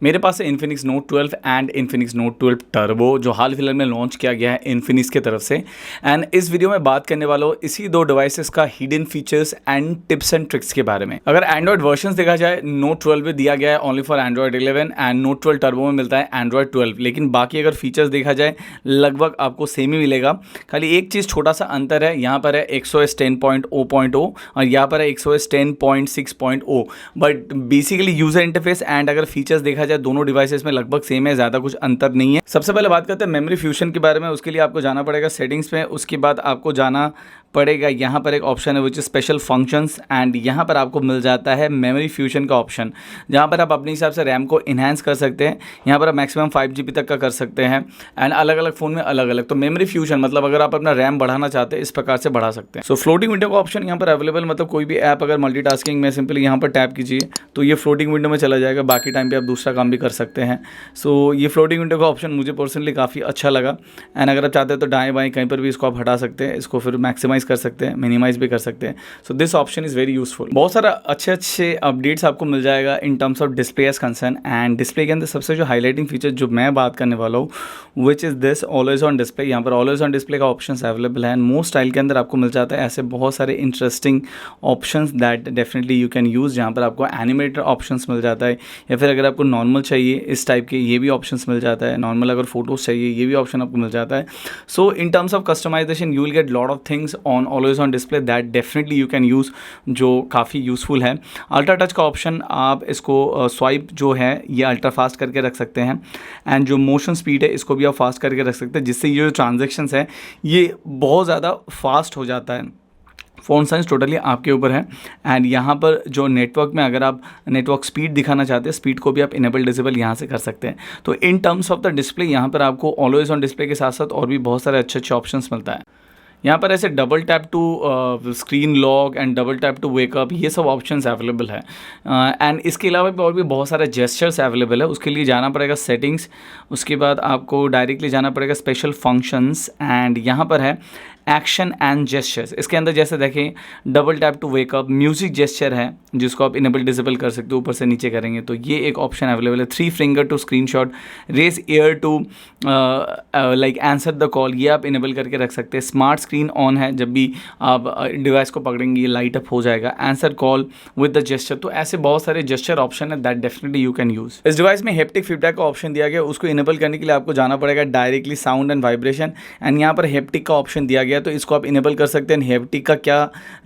मेरे पास है Infinix Note 12 and Infinix Note 12 Turbo जो हाल फिलहाल में लॉन्च किया गया है Infinix की तरफ से। एंड इस वीडियो में बात करने वाला हूँ इसी दो डिवाइसेस का hidden features and tips and tricks के बारे में। अगर एंड्रॉइड वर्जन्स देखा जाए Note 12 में दिया गया है only for Android 11 and Note 12 Turbo में मिलता है Android 12, लेकिन बाकी अगर फीचर्स देखा जाए लगभग आपको सेम ही मिलेगा। खाली एक चीज़ छोटा सा अंतर है, यहाँ पर है XOS 10.0.0 और यहाँ पर है XOS 10.6.0, but basically user interface and अगर फीचर्स देखा जाए दोनों डिवाइसेस में लगभग सेम है, ज़्यादा कुछ अंतर नहीं है। सबसे पहले बात करते हैं मेमोरी फ्यूजन के बारे में। उसके लिए आपको जाना पड़ेगा सेटिंग्स में, उसके बाद आपको जाना पड़ेगा यहाँ पर एक ऑप्शन है which is special functions and यहाँ पर आपको मिल जाता है मेमोरी फ्यूजन का ऑप्शन, जहाँ पर आप अपने हिसाब से रैम को इन्हांस कर सकते हैं। यहाँ पर आप मैक्सिमम 5 GB तक का कर सकते हैं एंड अलग अलग फ़ोन में अलग अलग। तो मेमोरी फ्यूजन मतलब अगर आप अपना रैम बढ़ाना चाहते हैं इस प्रकार से बढ़ा सकते हैं। सो फ्लोटिंग विंडो का ऑप्शन यहाँ पर अवेलेबल, मतलब कोई भी ऐप अगर मल्टीटास्किंग में सिंपली यहाँ पर टैप कीजिए तो ये फ्लोटिंग विंडो में चला जाएगा, बाकी टाइम पर आप दूसरा काम भी कर सकते हैं। सो ये फ्लोटिंग विंडो का ऑप्शन मुझे पर्सनली काफ़ी अच्छा लगा एंड अगर आप चाहते हैं तो दाएँ बाएँ कहीं पर भी इसको आप हटा सकते हैं, इसको फिर मैक्सिमाइज़ कर सकते हैं, मिनिमाइज भी कर सकते हैं। So this option is very useful. बहुत सारा अच्छे अपडेट्स आपको मिल जाएगा in terms of display as concern. And display के अंदर सबसे जो हाईलाइटिंग फीचर जो मैं बात करने वाला हूँ which is this always on display. यहाँ पर ऑलवेज ऑन डिस्प्ले का ऑप्शन अवेलेबल है एंड मोस्ट स्टाइल के अंदर आपको मिल जाता है ऐसे बहुत सारे interesting options that definitely you can use, जहाँ पर आपको एनिमेटेड ऑप्शंस मिल जाता है या फिर अगर आपको नॉर्मल चाहिए इस टाइप के ये भी ऑप्शंस मिल जाता है, नॉर्मल अगर फोटोज़ चाहिए ये भी ऑप्शन आपको मिल जाता है। So in terms of customization you will get lot of things on always on display that definitely you can use, जो काफ़ी यूज़फुल है। अल्ट्रा टच का ऑप्शन आप इसको स्वाइप जो है ये अल्ट्रा फास्ट करके रख सकते हैं एंड जो मोशन स्पीड है इसको भी आप फास्ट करके रख सकते हैं, जिससे ये जो ट्रांजेक्शन्स है ये बहुत ज़्यादा फास्ट हो जाता है। फ़ोन साइज टोटली आपके ऊपर है एंड यहाँ पर जो नेटवर्क में अगर आप नेटवर्क स्पीड दिखाना चाहते हैं स्पीड को भी आप इनेबल डिसेबल यहाँ से कर सकते हैं। तो इन टर्म्स ऑफ द डिस्प्ले यहाँ पर आपको ऑलवेज ऑन डिस्प्ले के साथ साथ और भी बहुत सारे अच्छे ऑप्शंस मिलता है। यहाँ पर ऐसे double tap to screen lock and double tap to wake up ये सब ऑप्शंस अवेलेबल है एंड इसके अलावा भी और भी बहुत सारे जेस्चर्स अवेलेबल है। उसके लिए जाना पड़ेगा सेटिंग्स, उसके बाद आपको डायरेक्टली जाना पड़ेगा स्पेशल फंक्शंस एंड यहाँ पर है एक्शन एंड जेस्चर्स। इसके अंदर जैसे देखें double tap to wake up music gesture है जिसको आप इनेबल डिसेबल कर सकते हो, ऊपर से नीचे करेंगे तो ये एक ऑप्शन अवेलेबल है। 3 finger to screenshot, raise air to like answer the call, ये आप इनेबल करके रख सकते हैं। स्मार्ट स्क्रीन ऑन है, जब भी आप डिवाइस को पकड़ेंगे ये लाइट अप हो जाएगा। Answer call with the gesture, तो ऐसे बहुत सारे जेस्चर ऑप्शन है that definitely you can use. इस डिवाइस में हेप्टिक फीडबैक का ऑप्शन दिया गया, उसको इनेबल करने के लिए आपको जाना पड़ेगा directly sound and vibration and यहाँ पर हेप्टिक का ऑप्शन दिया गया तो इसको आप इनेबल कर सकते हैं। हेप्टिक का क्या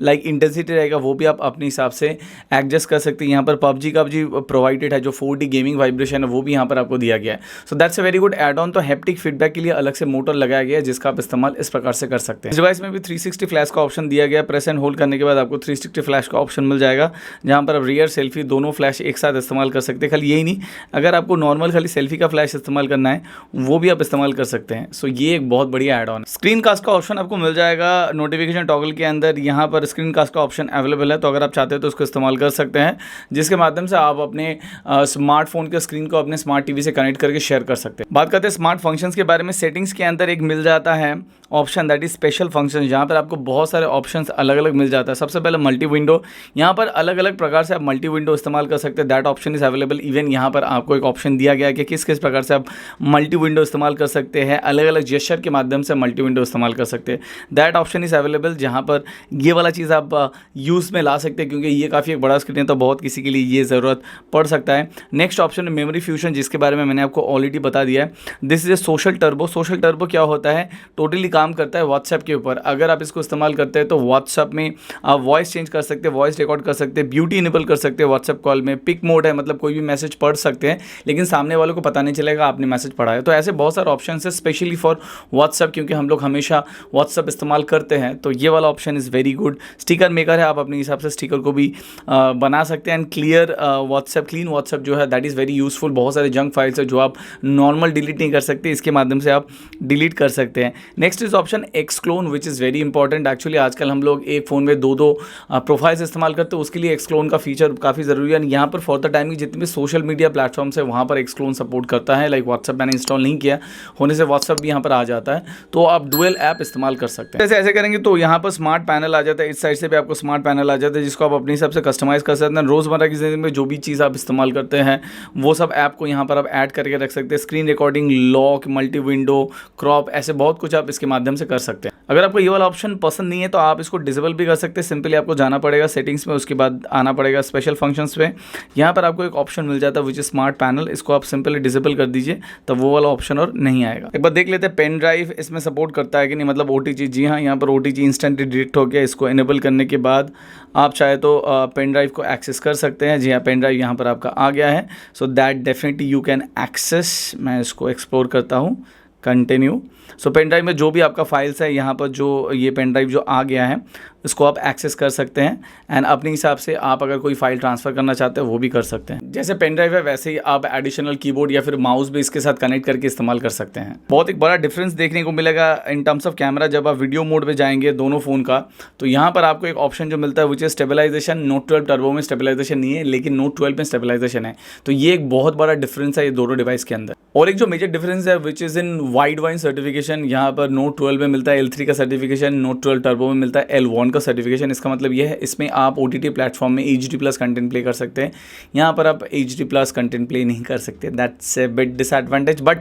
लाइक इंटेंसिटी रहेगा वो भी आप अपने हिसाब से एडजस्ट कर सकते हैं। यहाँ पर पबजी का भी प्रोवाइडेड है, जो 4D गेमिंग वाइब्रेशन है वो भी यहाँ पर आपको दिया गया है। So that's a very good add on. तो हेप्टिक फीडबैक के लिए अलग से मोटर लगाया गया है जिसका आप इस्तेमाल इस प्रकार से कर सकते हैं। इस डिवाइस में भी 360 फ्लैश का ऑप्शन दिया गया है। प्रेस एंड होल्ड करने के बाद आपको 360 फ्लैश का ऑप्शन मिल जाएगा, जहाँ पर आप रियर सेल्फी दोनों फ्लैश एक साथ इस्तेमाल कर सकते हैं। खाली यही नहीं, अगर आपको नॉर्मल खाली सेल्फी का फ्लैश इस्तेमाल करना है वो भी आप इस्तेमाल कर सकते हैं। सो ये एक बहुत बढ़िया एड ऑन। स्क्रीन कास्ट का ऑप्शन आपको मिल जाएगा नोटिफिकेशन टॉगल के अंदर। यहाँ पर स्क्रीन कास्ट का ऑप्शन अवेलेबल है, तो अगर आप चाहते हो तो उसको इस्तेमाल कर सकते हैं, जिसके माध्यम से आप अपने स्मार्टफोन के स्क्रीन को अपने स्मार्ट टीवी से कनेक्ट करके शेयर कर सकते हैं। बात करते हैं स्मार्ट फंक्शंस के बारे में। सेटिंग्स के अंदर एक मिल जाता है option that is special function, जहाँ पर आपको बहुत सारे ऑप्शंस अलग अलग मिल जाता है। सबसे पहले मल्टी विंडो, यहाँ पर अलग अलग प्रकार से आप मल्टी विंडो इस्तेमाल कर सकते हैं। That option is available. Even यहाँ पर आपको एक ऑप्शन दिया गया है कि किस किस प्रकार से आप मल्टी विंडो इस्तेमाल कर सकते हैं, अलग अलग जेस्चर के माध्यम से मल्टी विंडो इस्तेमाल कर सकते हैं। दैट ऑप्शन इज अवेलेबल, जहाँ पर ये वाला चीज़ आप यूज़ में ला सकते हैं क्योंकि ये काफ़ी एक बड़ा स्क्रीन है तो बहुत किसी के लिए ये ज़रूरत पड़ सकता है। नेक्स्ट ऑप्शन है मेमोरी फ्यूजन, जिसके बारे में मैंने आपको ऑलरेडी बता दिया है। This is a social turbo. Social turbo क्या होता है, टोटली काम करता है व्हाट्सएप के ऊपर। अगर आप इसको इस्तेमाल करते हैं तो व्हाट्सएप में आप वॉइस चेंज कर सकते हैं, वॉइस रिकॉर्ड कर सकते हैं, ब्यूटी इनेबल कर सकते हैं व्हाट्सएप कॉल में। पिक मोड है, मतलब कोई भी मैसेज पढ़ सकते हैं लेकिन सामने वालों को पता नहीं चलेगा आपने मैसेज पढ़ा है। तो ऐसे बहुत सारे ऑप्शन है स्पेशली फॉर व्हाट्सएप, क्योंकि हम लोग हमेशा व्हाट्सएप इस्तेमाल करते हैं, तो ये वाला option is very good. Sticker maker है, आप अपने हिसाब से स्टिकर को भी बना सकते हैं। And clear WhatsApp, clean WhatsApp जो है दैट इज़ वेरी यूजफुल। बहुत सारे जंक फाइल्स है जो आप नॉर्मल डिलीट नहीं कर सकते, इसके माध्यम से आप डिलीट कर सकते हैं। नेक्स्ट इज ऑप्शन एक्सक्लोन which is very important. Actually आजकल हम लोग एक फ़ोन में दो प्रोफाइल्स इस्तेमाल करते हैं, उसके लिए एक्सक्लोन का फीचर काफ़ी ज़रूरी है। यहाँ पर फॉर द टाइम जितने भी सोशल मीडिया प्लेटफॉर्म्स है वहाँ पर एक्सक्लोन सपोर्ट करता है। लाइक व्हाट्सअप मैंने इंस्टॉल नहीं किया होने से व्हाट्सअप भी यहाँ पर आ जाता है, तो आप डुअल ऐप इस्तेमाल कर सकते हैं। जैसे ऐसे करेंगे तो यहाँ पर स्मार्ट पैनल आ जाता है, इस साइड से भी आपको स्मार्ट पैनल आ जाता है जिसको आप अपने हिसाब से कस्टमाइज़ कर सकते हैं। रोज़मर्रा की ज़िंदगी में जो भी चीज़ आप इस्तेमाल करते हैं वो सब ऐप को यहाँ पर आप ऐड करके रख सकते हैं। Screen recording, lock, multi window, crop, ऐसे बहुत कुछ आप इसके माध्यम से कर सकते हैं। अगर आपको ये वाला ऑप्शन पसंद नहीं है तो आप इसको डिसेबल भी कर सकते हैं। सिंपली आपको जाना पड़ेगा सेटिंग्स में, उसके बाद आना पड़ेगा स्पेशल फंक्शंस पे। यहाँ पर आपको एक ऑप्शन मिल जाता है विच इज स्मार्ट पैनल, इसको आप सिंपली डिसेबल कर दीजिए तो वो वाला ऑप्शन और नहीं आएगा। एक बार देख लेते हैं पेन ड्राइव इसमें सपोर्ट करता है कि नहीं, मतलब OTG। जी हाँ, यहाँ पर OTG इंस्टेंटली डिटेक्ट हो गया। इसको इनेबल करने के बाद आप चाहे तो पेन ड्राइव को एक्सेस कर सकते हैं। जी हाँ, पेन ड्राइव यहाँ पर आपका आ गया है, so that definitely you can access. मैं इसको एक्सप्लोर करता हूँ, कंटिन्यू। सो पेन ड्राइव में जो भी आपका फाइल्स है, यहाँ पर जो ये पेन ड्राइव जो आ गया है इसको आप एक्सेस कर सकते हैं एंड अपने हिसाब से आप अगर कोई फाइल ट्रांसफ़र करना चाहते हैं वो भी कर सकते हैं। जैसे पेन ड्राइव है वैसे ही आप एडिशनल कीबोर्ड या फिर माउस भी इसके साथ कनेक्ट करके इस्तेमाल कर सकते हैं। बहुत एक बड़ा डिफरेंस देखने को मिलेगा इन टर्म्स ऑफ कैमरा। जब आप वीडियो मोड में जाएंगे दोनों फ़ोन का, तो यहाँ पर आपको एक ऑप्शन जो मिलता है which is stabilization. Note 12 turbo में स्टेबलाइजेशन नहीं है, लेकिन नोट 12 में स्टेबलाइजेशन है। तो ये एक बहुत बड़ा डिफरेंस है ये दोनों डिवाइस के अंदर। और एक जो मेजर डिफरेंस है which is in wide wine certification. यहाँ पर नोट 12 में मिलता है L3 का सर्टिफिकेशन, नोट 12 टर्बो में मिलता है L1 का सर्टिफिकेशन। इसका मतलब ये है इसमें आप OTT प्लेटफॉर्म में HD+ कंटेंट प्ले कर सकते हैं। यहाँ पर आप HD+ कंटेंट प्ले नहीं कर सकते, that's a bit disadvantage. But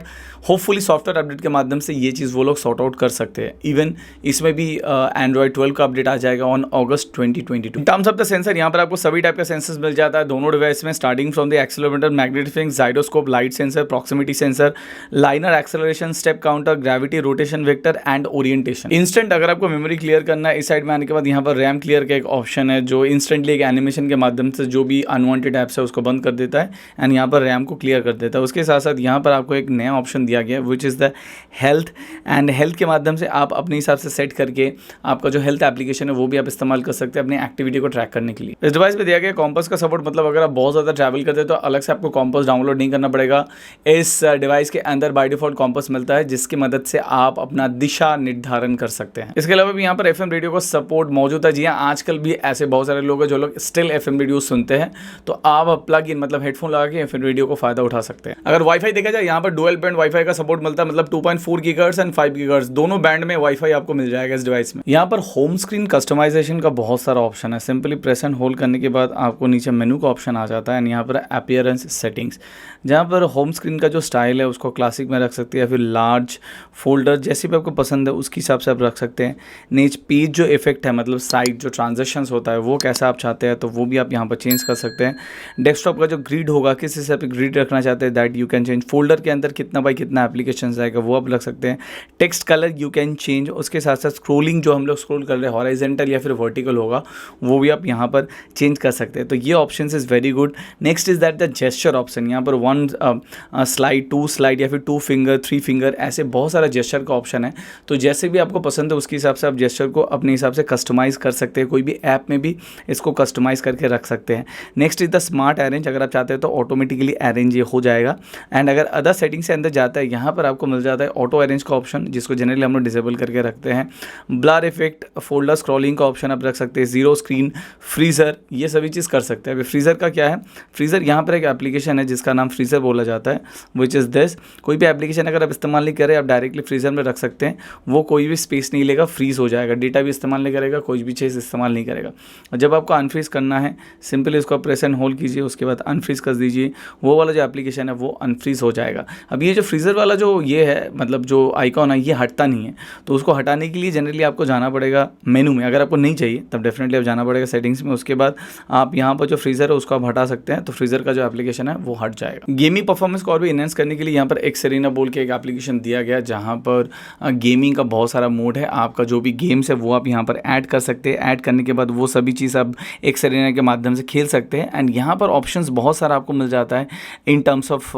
hopefully software update के माध्यम से ये चीज़ वो लोग सॉर्ट आउट कर सकते हैं। इवन इसमें भी Android 12 का अपडेट आ जाएगा on August 2022। In terms of the sensor, यहाँ पर आपको सभी टाइप का सेंसर्स मिल जाता है दोनों डिवाइस में, starting from the accelerometer, magnetic, gyroscope, light sensor, proximity sensor, liner acceleration, step counter, gravity, rotation vector and orientation. Instant अगर आपको मेमोरी क्लियर करना है, इस साइड में आने के बाद यहाँ पर रैम क्लियर का एक ऑप्शन है जो इंस्टेंटली एक एनिमेशन के माध्यम से जो भी अनवांटेड ऐप्स है उसको बंद कर देता है एंड यहाँ पर रैम को क्लियर कर देता है। उसके साथ साथ यहाँ पर आपको एक नया ऑप्शन दिया गया है which is the health, and health के माध्यम से आप अपने हिसाब से सेट करके आपका जो हेल्थ एप्लीकेशन है वो भी आप इस्तेमाल कर सकते हैं अपनी एक्टिविटी को ट्रैक करने के लिए। इस डिवाइस में दिया गया कॉम्पास का सपोर्ट, मतलब अगर आप बहुत ज़्यादा ट्रैवल करते हैं तो अलग से आपको कॉम्पास डाउनलोड नहीं करना पड़ेगा। इस डिवाइस के अंदर बाय डिफॉल्ट कॉम्पास मिलता है जिसकी मदद से आप अपना दिशा निर्धारण कर सकते हैं। इसके अलावा भी यहाँ पर FM रेडियो का सपोर्ट मौजूद है। जी हाँ, आजकल भी ऐसे बहुत सारे लोग हैं जो लोग स्टिल FM रेडियो सुनते हैं, तो आप प्लग इन मतलब हेडफोन लगा के FM रेडियो को फायदा उठा सकते हैं। अगर वाईफाई देखा जाए, यहाँ पर डुअल बैंड वाईफाई का सपोर्ट मिलता है, मतलब 2.4 गीगाहर्ट्ज़ एंड 5 गीगाहर्ट्ज़ दोनों बैंड में वाईफाई आपको मिल जाएगा इस डिवाइस में। यहाँ पर होम स्क्रीन कस्टमाइजेशन का बहुत सारा ऑप्शन है। सिंपली प्रेस एंड होल्ड करने के बाद आपको नीचे मेनू का ऑप्शन आ जाता है एंड यहाँ पर अपीयरेंस सेटिंग्स, जहाँ पर होम स्क्रीन का जो स्टाइल है उसको क्लासिक में रख सकते हैं या फिर लार्ज फोल्डर जैसी भी आपको पसंद है उसके हिसाब से आप रख सकते हैं। नीचे पेज जो इफेक्ट है, मतलब साइड जो ट्रांजेक्शन्स होता है वो कैसा आप चाहते हैं तो वो भी आप यहाँ पर चेंज कर सकते हैं। डेस्कटॉप का जो ग्रिड होगा, किस हिसाब से ग्रिड रखना चाहते हैं that you can change. Folder के अंदर कितना बाई कितना एप्लीकेशन आएगा वो आप रख सकते हैं। Text colour you can change. उसके साथ साथ स्क्रोलिंग जो हम लोग स्क्रोल कर रहे हैं हॉरिजॉन्टल या फिर वर्टिकल होगा वो भी आप यहाँ पर चेंज कर सकते हैं। तो ये option is very good. Next is that the gesture option. यहाँ पर 1 स्लाइड, 2 स्लाइड या फिर 2 फिंगर, 3 फिंगर, ऐसे बहुत सारा जेस्चर का ऑप्शन है। तो जैसे भी आपको पसंद है उसके हिसाब से आप जेस्चर को अपने हिसाब से कस्टमाइज़ कर सकते हैं। कोई भी ऐप में भी इसको कस्टमाइज़ करके रख सकते हैं। Next is the smart arrange. अगर आप चाहते हैं तो ऑटोमेटिकली अरेंज ये हो जाएगा। एंड अगर अदर सेटिंग से अंदर जाता है, यहाँ पर आपको मिल जाता है ऑटो अरेंज का ऑप्शन जिसको जनरली हम लोग डिसेबल करके रखते हैं। ब्लर इफेक्ट, फोल्डर स्क्रॉलिंग का ऑप्शन आप रख सकते हैं। जीरो स्क्रीन, फ्रीज़र, ये सभी चीज़ कर सकते हैं। अभी फ्रीज़र का क्या है, फ्रीज़र यहाँ पर एक एप्लीकेशन है जिसका नाम फ्रीज़र बोला जाता है विच इज़ दिस। कोई भी एप्लीकेशन अगर आप इस्तेमाल नहीं करें आप डायरेक्टली फ्रीज़र में रख सकते हैं, वो कोई भी स्पेस नहीं लेगा, फ्रीज़ हो जाएगा, डेटा भी इस्तेमाल नहीं करेगा, कोई भी चीज़ इस्तेमाल नहीं करेगा। और जब आपको अनफ्रीज़ करना है सिंपली इसको प्रेस एंड होल्ड कीजिए, उसके बाद अनफ्रीज़ कर दीजिए, वो वाला जो एप्लीकेशन है वो अनफ्रीज़ हो जाएगा। अब ये जो फ्रीज़र वाला जो ये है, मतलब जो आइकॉन है ये हटता नहीं है, तो उसको हटाने के लिए जनरली आपको जाना पड़ेगा मेनू में। अगर आपको नहीं चाहिए तब डेफिनेटली आप जाना पड़ेगा सेटिंग्स में, उसके बाद आप यहाँ पर जो फ्रीज़र है उसको आप हटा सकते हैं, तो फ्रीज़र का जो एप्लीकेशन है वो हट जाएगा। गेमिंग परफॉर्मेंस को और भी इनहेंस करने के लिए यहाँ पर एक सेरेना बोल के एक एप्लीकेशन दिया गया जहाँ पर गेमिंग का बहुत सारा मोड है। आपका जो भी गेम्स है वो आप यहाँ पर ऐड कर सकते हैं। ऐड करने के बाद वो सभी चीज़ आप एक्सरेना के माध्यम से खेल सकते हैं। एंड यहाँ पर ऑप्शंस बहुत सारा आपको मिल जाता है इन टर्म्स ऑफ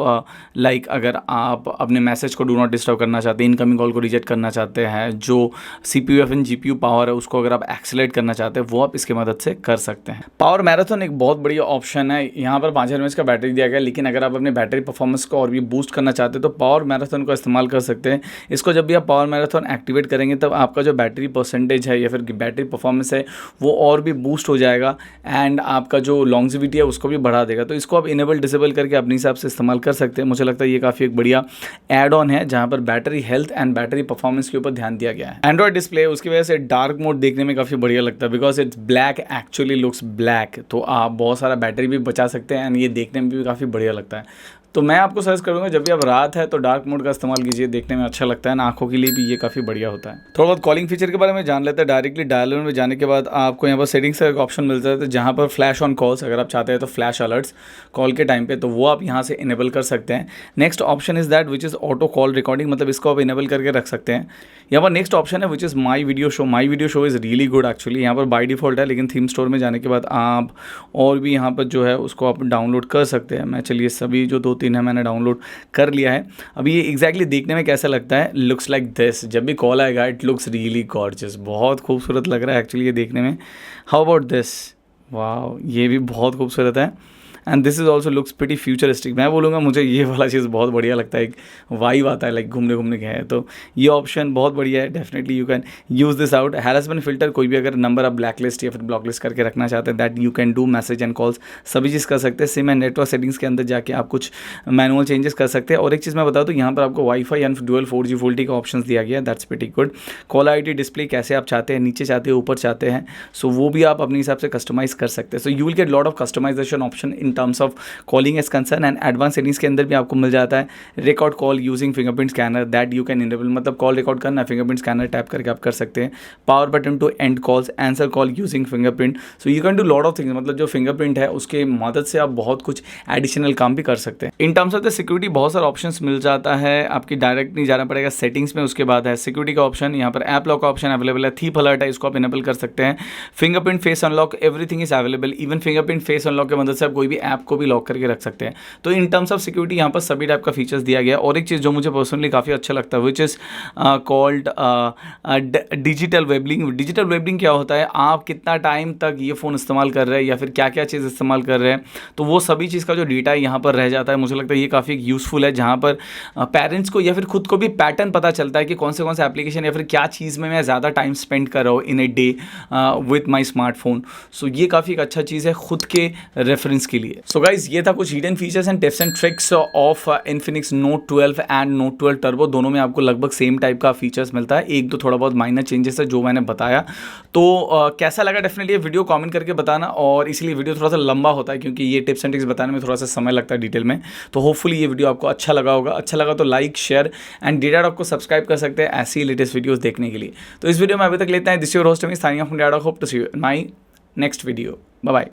लाइक अगर आप अपने मैसेज को डू नॉट डिस्टर्ब करना चाहते हैं, इनकमिंग कॉल को रिजेक्ट करना चाहते हैं, जो CPU या फिर GPU पावर है उसको अगर आप एक्सेलरेट करना चाहते हैं वो आप इसकी मदद से कर सकते हैं। पावर मैराथन एक बहुत बढ़िया ऑप्शन है। यहाँ पर 5000 mAh का बैटरी दिया गया, लेकिन अगर आप अपने बैटरी परफॉर्मेंस को और भी बूस्ट करना चाहते हैं तो पावर मैराथन का इस्तेमाल कर सकते हैं। इसको जब भी आप पावर मैराथन एक्टिवेट करेंगे तब आपका जो बैटरी परसेंटेज है या फिर बैटरी परफॉर्मेंस है वो और भी बूस्ट हो जाएगा एंड आपका जो लॉन्जिविटी है उसको भी बढ़ा देगा। तो इसको आप इनेबल डिसेबल करके अपने हिसाब से इस्तेमाल कर सकते हैं। मुझे लगता है ये काफ़ी एक बढ़िया एड ऑन है जहाँ पर battery health and battery performance के ऊपर ध्यान दिया गया है। एंड्रॉइड डिस्प्ले उसकी वजह से डार्क मोड देखने में काफ़ी बढ़िया लगता है because it's black, actually looks black. तो आप बहुत सारा बैटरी भी बचा सकते हैं एंड ये देखने में भी काफ़ी बढ़िया लगता है। तो मैं आपको सजेस्ट करूंगा जब भी आप रात है तो डार्क मोड का इस्तेमाल कीजिए, देखने में अच्छा लगता है ना, आंखों के लिए भी ये काफ़ी बढ़िया होता है। थोड़ा बहुत कॉलिंग फीचर के बारे में जान लेते हैं। डायरेक्टली डायलर में जाने के बाद आपको यहाँ पर सेटिंग्स का एक ऑप्शन मिलता है जहाँ पर फ्लैश ऑन कॉल्स, अगर आप चाहते हैं तो फ्लैश अलर्ट्स कॉल के टाइम पे, तो वो आप यहाँ से इनेबल कर सकते हैं। Next option is that which is auto call recording, मतलब इसको आप इनेबल करके रख सकते हैं। यहाँ पर नेक्स्ट ऑप्शन है which is my video show. My video show is really good actually. यहाँ पर बाई डिफॉल्ट है, लेकिन थीम स्टोर में जाने के बाद आप और भी यहाँ पर जो है उसको आप डाउनलोड कर सकते हैं। मैं चलिए सभी जो 2-3 है मैंने डाउनलोड कर लिया है। अभी ये एग्जैक्टली देखने में कैसा लगता है, लुक्स लाइक दिस। जब भी कॉल आएगा इट लुक्स रियली गॉर्जियस, बहुत खूबसूरत लग रहा है एक्चुअली ये देखने में। हाउ अबाउट दिस, वाओ, ये भी बहुत खूबसूरत है and this is also looks pretty futuristic. मैं बोलूँगा मुझे ये वाला चीज़ बहुत बढ़िया लगता है, एक वाइब आता है लाइक घूमने के है, तो ये ऑप्शन बहुत बढ़िया है। Definitely you can use this out. Harassment filter, कोई भी अगर नंबर आप ब्लैक लिस्ट या फिर ब्लॉक लिस्ट करके रखना चाहते हैं that you can do message and calls, सभी चीज़ कर सकते हैं। सिम एंड नेटवर्क सेटिंग्स के अंदर जाके आप कुछ मैनुअल चेंजेस कर सकते हैं। और एक चीज़ मैं बता दूँ, यहाँ पर आपको wifi and dual 4G Full T का ऑप्शन दिया गया है, that's pretty good. Call ID display कैसे आप चाहते हैं, नीचे चाहते हैं ऊपर चाहते हैं, सो वो भी आप अपने हिसाब से कस्टमाइज़ कर सकते हैं। So you will get lot of customization option in terms of calling as concern. And advance settings के अंदर भी आपको मिल जाता है record call using fingerprint scanner, that you can enable, मतलब कॉल रिकॉर्ड करना है फिंगरप्रिंट स्कैनर टैप करके आप कर सकते हैं। Power button to end calls, answer call using fingerprint, so you can do lot of things. मतलब जो फिंगरप्रिंट है उसके मदद से आप बहुत कुछ एडिशनल काम भी कर सकते हैं। इन टर्म्स ऑफ द सिक्योरिटी बहुत सारा ऑप्शंस मिल जाता है, आपकी डायरेक्ट नहीं जाना पड़ेगा सेटिंग्स में। उसके बाद है सिक्योरिटी का ऑप्शन, यहाँ पर ऐप लॉक का ऑप्शन अवेलेबल है। थीप अलर्ट है, इसको आप इनेबल कर सकते हैं। Fingerprint face unlock, everything is available. Even fingerprint face unlock की मदद से आप कोई भी ऐप को भी लॉक करके रख सकते हैं। तो इन टर्म्स ऑफ सिक्योरिटी यहाँ पर सभी टाइप का फीचर्स दिया गया है। और एक चीज़ जो मुझे पर्सनली काफ़ी अच्छा लगता है which is called digital wellbeing. Digital wellbeing क्या होता है, आप कितना टाइम तक ये फ़ोन इस्तेमाल कर रहे हैं या फिर क्या क्या चीज़ इस्तेमाल कर रहे हैं, तो वो सभी चीज़ का जो डेटा है यहाँ पर रह जाता है। मुझे लगता है ये काफ़ी यूज़फुल है, जहाँ पर पेरेंट्स को या फिर खुद को भी पैटर्न पता चलता है कि कौन से एप्लीकेशन या फिर क्या चीज़ में मैं ज़्यादा टाइम स्पेंड कर रहा हूँ in a day with my smartphone. So ये काफ़ी एक अच्छा चीज़ है खुद के रेफरेंस के लिए। सो गाइज ये था कुछ hidden features and tips and tricks of Infinix Note 12 and Note 12 Turbo। दोनों में आपको लगभग सेम टाइप का फीचर्स मिलता है, एक दो थोड़ा बहुत माइनर चेंजेस है जो मैंने बताया। तो कैसा लगा डेफिनेटली ये वीडियो कमेंट करके बताना। और इसलिए वीडियो थोड़ा सा लंबा होता है क्योंकि ये टिप्स एंड ट्रिक्स बताने में थोड़ा सा समय लगता है डिटेल में। तो होपफुली ये वीडियो आपको अच्छा लगा होगा। अच्छा लगा तो लाइक शेयर एंड डेटा को सब्सक्राइब कर सकते हैं ऐसी लेटेस्ट वीडियोज़ देखने के लिए। तो इस वीडियो में अभी तक लेते हैं। This your host me signing off, hope to see you in my next video. Bye bye.